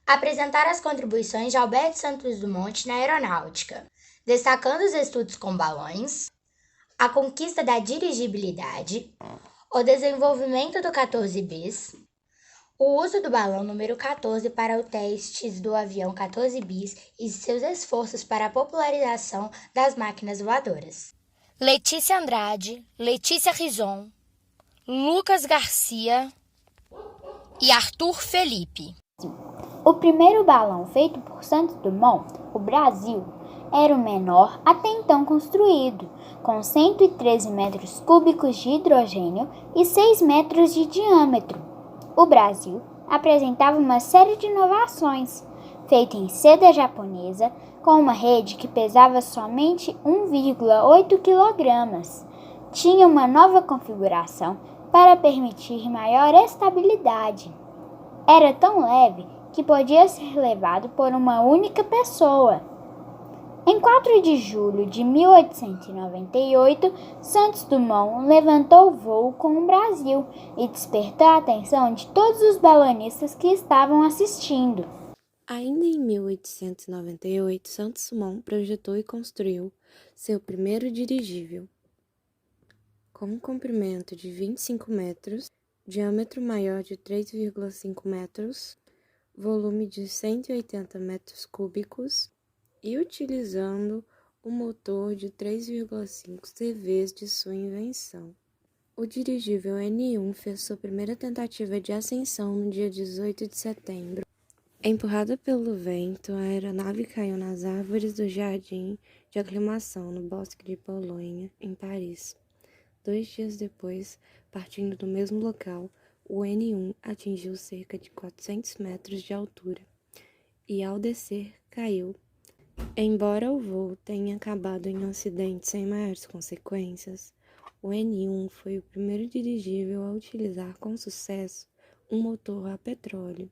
apresentar as contribuições de Alberto Santos Dumont na aeronáutica, destacando os estudos com balões, a conquista da dirigibilidade, o desenvolvimento do 14 bis, o uso do balão número 14 para os testes do avião 14 bis e seus esforços para a popularização das máquinas voadoras. Letícia Andrade, Letícia Rison, Lucas Garcia e Arthur Felipe. O primeiro balão feito por Santos Dumont, o Brasil, era o menor até então construído, com 113 metros cúbicos de hidrogênio e 6 metros de diâmetro. O Brasil apresentava uma série de inovações, feita em seda japonesa, com uma rede que pesava somente 1,8 kg. Tinha uma nova configuração para permitir maior estabilidade. Era tão leve que podia ser levado por uma única pessoa. Em 4 de julho de 1898, Santos Dumont levantou o voo com o Brasil e despertou a atenção de todos os balonistas que estavam assistindo. Ainda em 1898, Santos Dumont projetou e construiu seu primeiro dirigível, com um comprimento de 25 metros, diâmetro maior de 3,5 metros, volume de 180 metros cúbicos e utilizando o motor de 3,5 CV de sua invenção. O dirigível N1 fez sua primeira tentativa de ascensão no dia 18 de setembro. Empurrada pelo vento, a aeronave caiu nas árvores do jardim de aclimação no Bosque de Bolonha, em Paris. 2 dias depois, partindo do mesmo local, o N1 atingiu cerca de 400 metros de altura e, ao descer, caiu. Embora o voo tenha acabado em um acidente sem maiores consequências, o N1 foi o primeiro dirigível a utilizar com sucesso um motor a petróleo.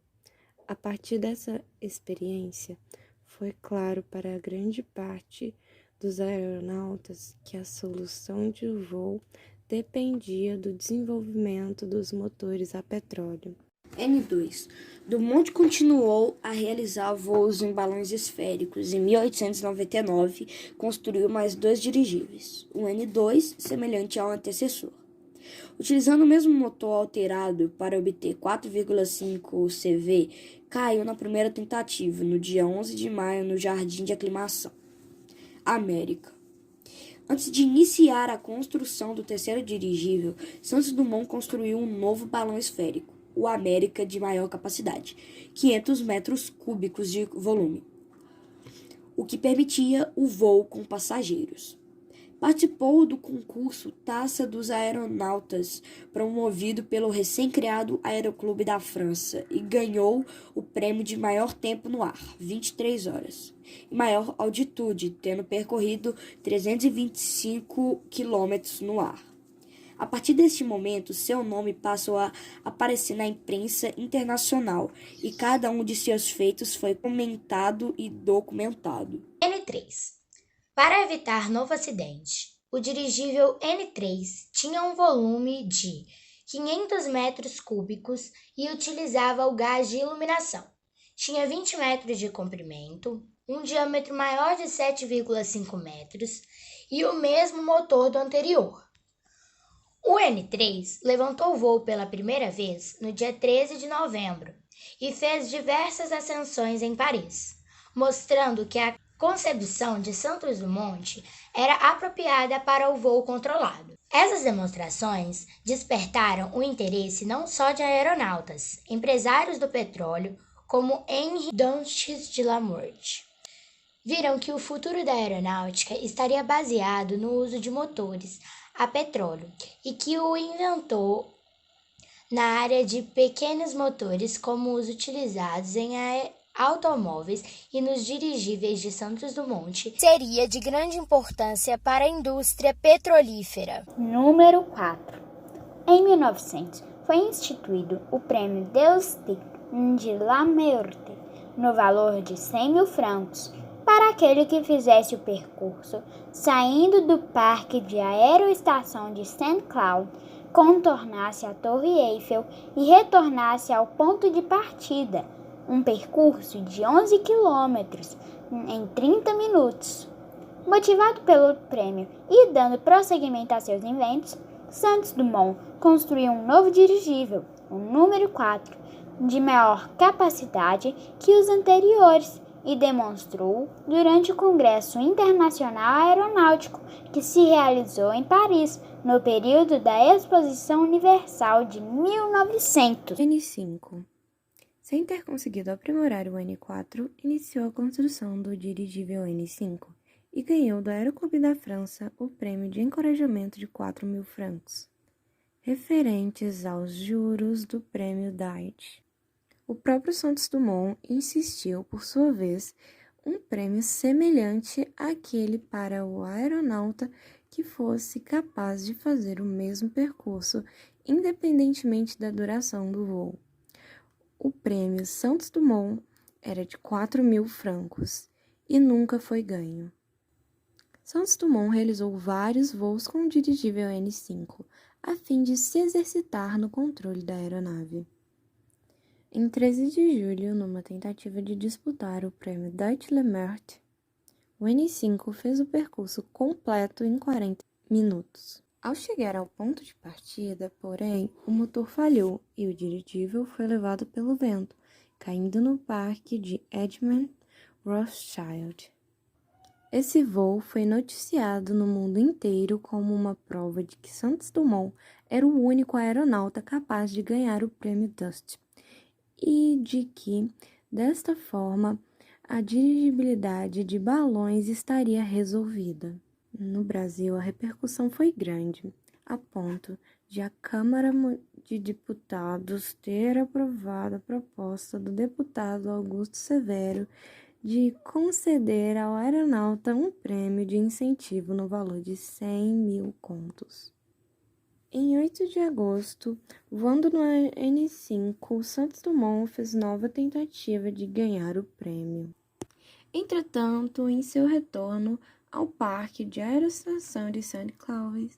A partir dessa experiência, foi claro para a grande parte dos aeronautas que a solução de voo dependia do desenvolvimento dos motores a petróleo. N2. Dumont continuou a realizar voos em balões esféricos. Em 1899, construiu mais 2 dirigíveis, o N2, semelhante ao antecessor. Utilizando o mesmo motor alterado para obter 4,5 CV, caiu na primeira tentativa, no dia 11 de maio, no Jardim de Aclimação. América. Antes de iniciar a construção do terceiro dirigível, Santos Dumont construiu um novo balão esférico, o América, de maior capacidade, 500 metros cúbicos de volume, o que permitia o voo com passageiros. Participou do concurso Taça dos Aeronautas, promovido pelo recém-criado Aeroclube da França, e ganhou o prêmio de maior tempo no ar, 23 horas, e maior altitude, tendo percorrido 325 km no ar. A partir deste momento, seu nome passou a aparecer na imprensa internacional e cada um de seus feitos foi comentado e documentado. N3. Para evitar novo acidente, o dirigível N3 tinha um volume de 500 metros cúbicos e utilizava o gás de iluminação. Tinha 20 metros de comprimento, um diâmetro maior de 7,5 metros e o mesmo motor do anterior. O N3 levantou voo pela primeira vez no dia 13 de novembro e fez diversas ascensões em Paris, mostrando que a concepção de Santos Dumont era apropriada para o voo controlado. Essas demonstrações despertaram o interesse não só de aeronautas, empresários do petróleo, como Henri Dantes de Lamourte. Viram que o futuro da aeronáutica estaria baseado no uso de motores a petróleo e que o inventou na área de pequenos motores como os utilizados em automóveis e nos dirigíveis de Santos Dumont seria de grande importância para a indústria petrolífera. Número 4. Em 1900, foi instituído o Prêmio Deustic de Lamourte, no valor de 100 mil francos, para aquele que fizesse o percurso saindo do Parque de Aeroestação de Saint-Cloud, contornasse a Torre Eiffel e retornasse ao ponto de partida, um percurso de 11 quilômetros em 30 minutos. Motivado pelo prêmio e dando prosseguimento a seus inventos, Santos Dumont construiu um novo dirigível, o número 4, de maior capacidade que os anteriores, e demonstrou durante o Congresso Internacional Aeronáutico, que se realizou em Paris, no período da Exposição Universal de 1900. N5. Sem ter conseguido aprimorar o N4, iniciou a construção do dirigível N5 e ganhou do Aeroclube da França o prêmio de encorajamento de 4.000 francos, referentes aos juros do prêmio Diet. O próprio Santos Dumont insistiu, por sua vez, um prêmio semelhante àquele para o aeronauta que fosse capaz de fazer o mesmo percurso, independentemente da duração do voo. O prêmio Santos Dumont era de 4.000 francos e nunca foi ganho. Santos Dumont realizou vários voos com o dirigível N5, a fim de se exercitar no controle da aeronave. Em 13 de julho, numa tentativa de disputar o prêmio Deutsche Le Meurtre, o N5 fez o percurso completo em 40 minutos. Ao chegar ao ponto de partida, porém, o motor falhou e o dirigível foi levado pelo vento, caindo no parque de Edmund Rothschild. Esse voo foi noticiado no mundo inteiro como uma prova de que Santos Dumont era o único aeronauta capaz de ganhar o prêmio Dust, e de que, desta forma, a dirigibilidade de balões estaria resolvida. No Brasil, a repercussão foi grande, a ponto de a Câmara de Deputados ter aprovado a proposta do deputado Augusto Severo de conceder ao aeronauta um prêmio de incentivo no valor de 100.000 contos. Em 8 de agosto, voando no N5, Santos Dumont fez nova tentativa de ganhar o prêmio. Entretanto, em seu retorno ao parque de aeroestação de St. Cloud,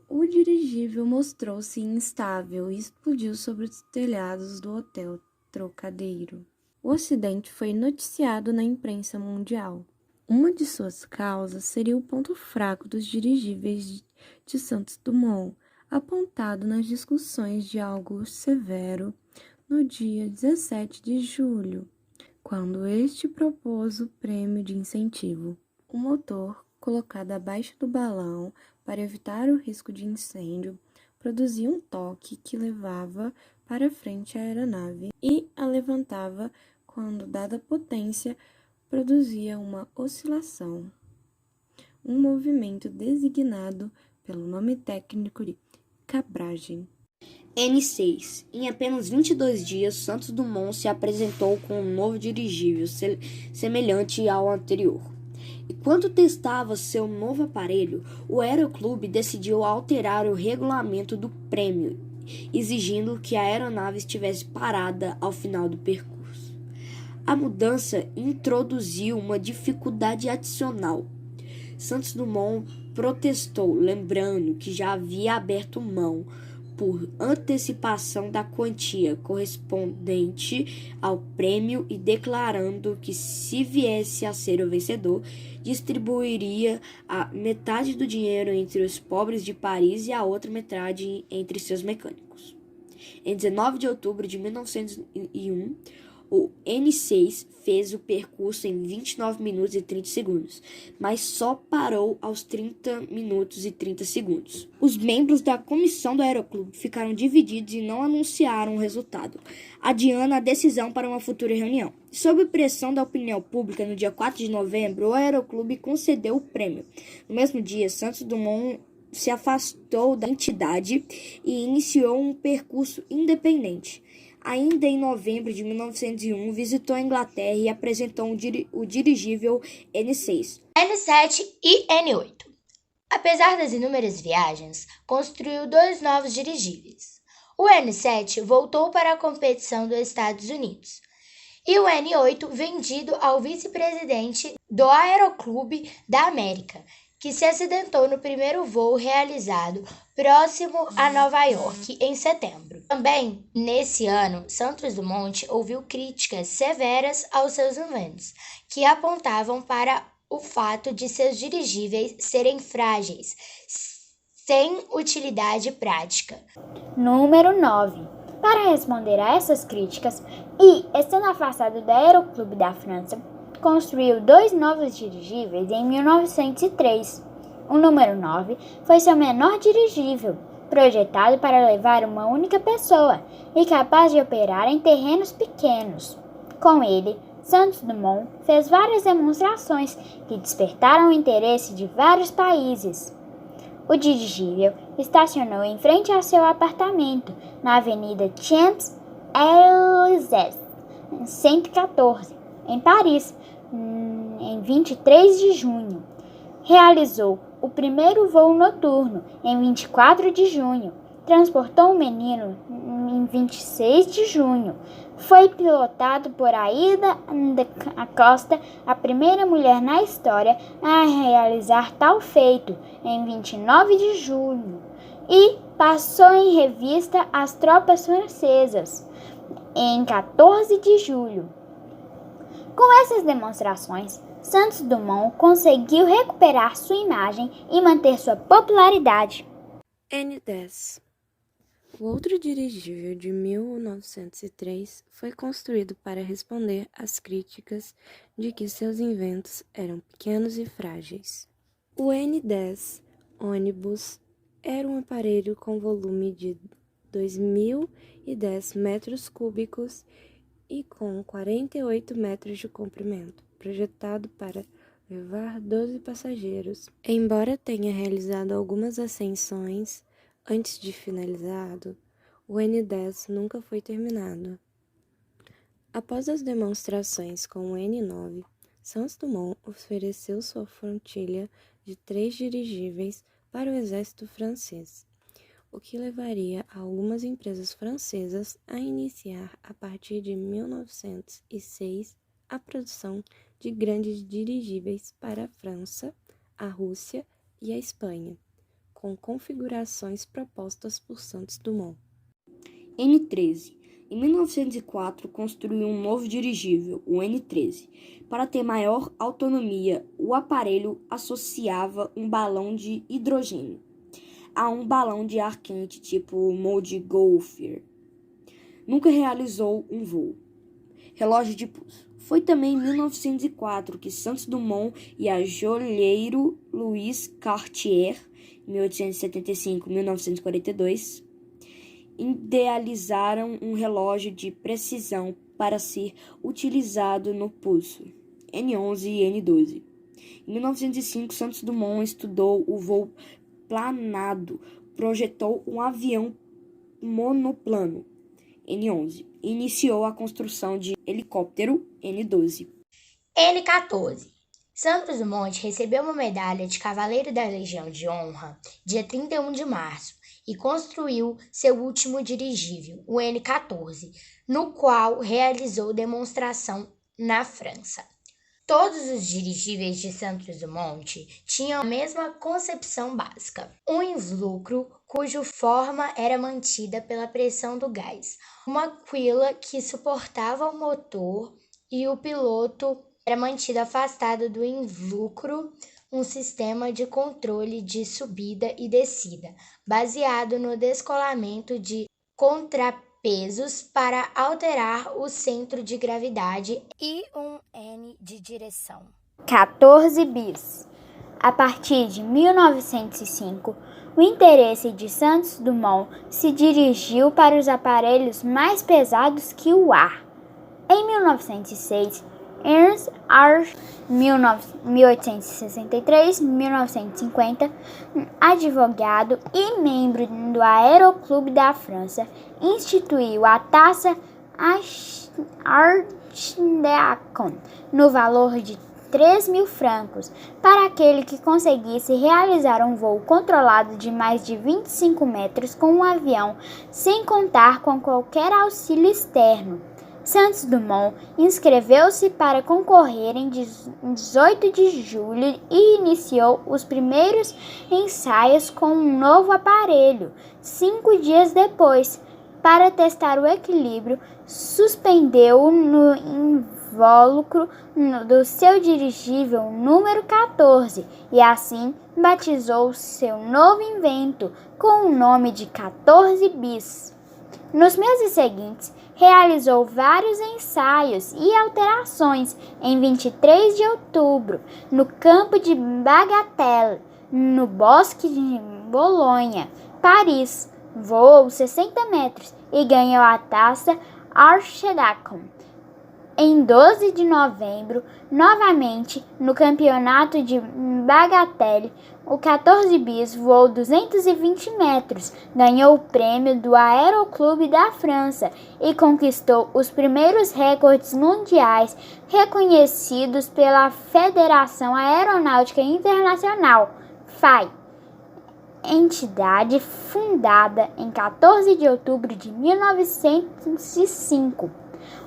o dirigível mostrou-se instável e explodiu sobre os telhados do Hotel Trocadeiro. O acidente foi noticiado na imprensa mundial. Uma de suas causas seria o ponto fraco dos dirigíveis de Santos Dumont, apontado nas discussões de Augusto Severo no dia 17 de julho, quando este propôs o prêmio de incentivo. O motor, colocado abaixo do balão para evitar o risco de incêndio, produzia um toque que levava para frente a aeronave e a levantava quando, dada a potência, produzia uma oscilação, um movimento designado pelo nome técnico de cabragem. N6. Em apenas 22 dias, Santos Dumont se apresentou com um novo dirigível semelhante ao anterior. Enquanto testava seu novo aparelho, o Aeroclube decidiu alterar o regulamento do prêmio, exigindo que a aeronave estivesse parada ao final do percurso. A mudança introduziu uma dificuldade adicional. Santos Dumont protestou, lembrando que já havia aberto mão por antecipação da quantia correspondente ao prêmio e declarando que, se viesse a ser o vencedor, distribuiria a metade do dinheiro entre os pobres de Paris e a outra metade entre seus mecânicos. Em 19 de outubro de 1901, o N6 fez o percurso em 29 minutos e 30 segundos, mas só parou aos 30 minutos e 30 segundos. Os membros da comissão do Aeroclube ficaram divididos e não anunciaram o resultado, adiando a decisão para uma futura reunião. Sob pressão da opinião pública, no dia 4 de novembro, o Aeroclube concedeu o prêmio. No mesmo dia, Santos Dumont se afastou da entidade e iniciou um percurso independente. Ainda em novembro de 1901, visitou a Inglaterra e apresentou o dirigível N6, N7 e N8. Apesar das inúmeras viagens, construiu 2 novos dirigíveis. O N7 voltou para a competição dos Estados Unidos e o N8 vendido ao vice-presidente do Aeroclube da América, que se acidentou no primeiro voo realizado próximo a Nova York, em setembro. Também, nesse ano, Santos Dumont ouviu críticas severas aos seus inventos, que apontavam para o fato de seus dirigíveis serem frágeis, sem utilidade prática. Número 9. Para responder a essas críticas e, estando afastado do Aeroclube da França, construiu 2 novos dirigíveis em 1903. O número 9 foi seu menor dirigível, projetado para levar uma única pessoa e capaz de operar em terrenos pequenos. Com ele, Santos Dumont fez várias demonstrações que despertaram o interesse de vários países. O dirigível estacionou em frente ao seu apartamento, na Avenida Champs-Élysées, 114, em Paris, em 23 de junho. Realizou o primeiro voo noturno em 24 de junho. Transportou um menino em 26 de junho. Foi pilotado por Aida Costa, a primeira mulher na história a realizar tal feito, em 29 de junho. E passou em revista as tropas francesas, em 14 de julho. Com essas demonstrações, Santos Dumont conseguiu recuperar sua imagem e manter sua popularidade. N-10. O outro dirigível de 1903 foi construído para responder às críticas de que seus inventos eram pequenos e frágeis. O N-10 ônibus era um aparelho com volume de 2.010 metros cúbicos e com 48 metros de comprimento, projetado para levar 12 passageiros. Embora tenha realizado algumas ascensões antes de finalizado, o N-10 nunca foi terminado. Após as demonstrações com o N-9, Santos Dumont ofereceu sua flotilha de 3 dirigíveis para o exército francês, o que levaria algumas empresas francesas a iniciar, a partir de 1906, a produção de grandes dirigíveis para a França, a Rússia e a Espanha, com configurações propostas por Santos Dumont. N-13. Em 1904, construiu um novo dirigível, o N-13. Para ter maior autonomia, o aparelho associava um balão de hidrogênio a um balão de ar quente tipo Montgolfier. Nunca realizou um voo. Relógio de pulso. Foi também em 1904 que Santos Dumont e a joalheiro Louis Cartier, 1875-1942, idealizaram um relógio de precisão para ser utilizado no pulso, N-11 e N-12. Em 1905, Santos Dumont estudou o voo planado, projetou um avião monoplano, N-11, e iniciou a construção de helicóptero, N-12. N-14. Santos Dumont recebeu uma medalha de Cavaleiro da Legião de Honra dia 31 de março e construiu seu último dirigível, o N-14, no qual realizou demonstração na França. Todos os dirigíveis de Santos Dumont tinham a mesma concepção básica, um invólucro cuja forma era mantida pela pressão do gás, uma quilla que suportava o motor e o piloto era mantido afastado do invólucro, um sistema de controle de subida e descida, baseado no descolamento de contrapesos para alterar o centro de gravidade e um N de direção. 14 bis. A partir de 1905, o interesse de Santos Dumont se dirigiu para os aparelhos mais pesados que o ar. Em 1906, Ernst Arch, 1863-1950, advogado e membro do Aeroclube da França, instituiu a taxa Archideacon no valor de 3.000 francos para aquele que conseguisse realizar um voo controlado de mais de 25 metros com um avião, sem contar com qualquer auxílio externo. Santos Dumont inscreveu-se para concorrer em 18 de julho e iniciou os primeiros ensaios com um novo aparelho. 5 dias depois, para testar o equilíbrio, suspendeu-o no invólucro do seu dirigível número 14 e assim batizou seu novo invento com o nome de 14 bis. Nos meses seguintes, realizou vários ensaios e alterações. Em 23 de outubro, no campo de Bagatelle, no Bosque de Bolonha, Paris, voou 60 metros e ganhou a taça Archidakon. Em 12 de novembro, novamente, no campeonato de Bagatelle, o 14 bis voou 220 metros, ganhou o prêmio do Aeroclube da França e conquistou os primeiros recordes mundiais reconhecidos pela Federação Aeronáutica Internacional, FAI, entidade fundada em 14 de outubro de 1905.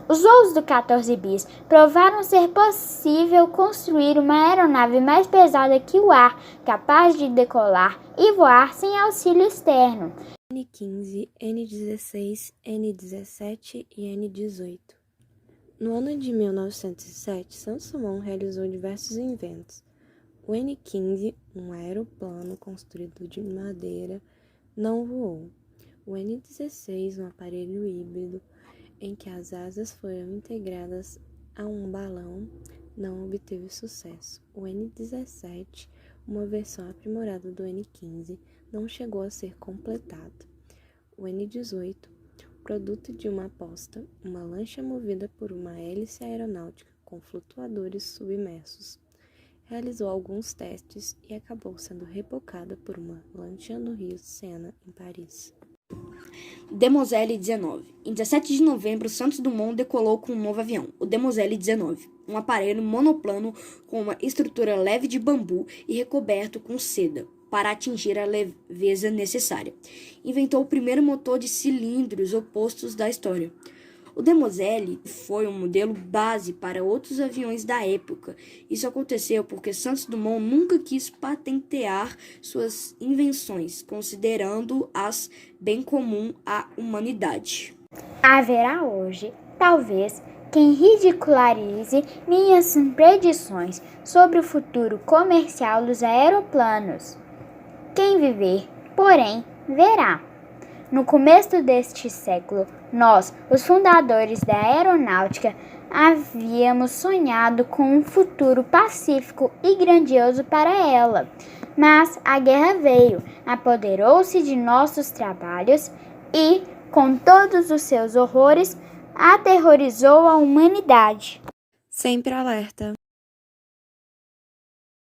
Os voos do 14 bis provaram ser possível construir uma aeronave mais pesada que o ar, capaz de decolar e voar sem auxílio externo. N15, N16, N17 e N18. No ano de 1907, Santos Dumont realizou diversos inventos. O N15, um aeroplano construído de madeira, não voou. O N16, um aparelho híbrido, em que as asas foram integradas a um balão, não obteve sucesso. O N17, uma versão aprimorada do N15, não chegou a ser completado. O N18, produto de uma aposta, uma lancha movida por uma hélice aeronáutica com flutuadores submersos, realizou alguns testes e acabou sendo rebocada por uma lancha no rio Sena, em Paris. Demoiselle 19. Em 17 de novembro, Santos Dumont decolou com um novo avião, o Demoiselle 19, um aparelho monoplano com uma estrutura leve de bambu e recoberto com seda, para atingir a leveza necessária. Inventou o primeiro motor de cilindros opostos da história. O Demoiselle foi um modelo base para outros aviões da época. Isso aconteceu porque Santos Dumont nunca quis patentear suas invenções, considerando-as bem comum à humanidade. Haverá hoje, talvez, quem ridicularize minhas predições sobre o futuro comercial dos aeroplanos. Quem viver, porém, verá. No começo deste século, nós, os fundadores da aeronáutica, havíamos sonhado com um futuro pacífico e grandioso para ela. Mas a guerra veio, apoderou-se de nossos trabalhos e, com todos os seus horrores, aterrorizou a humanidade. Sempre alerta!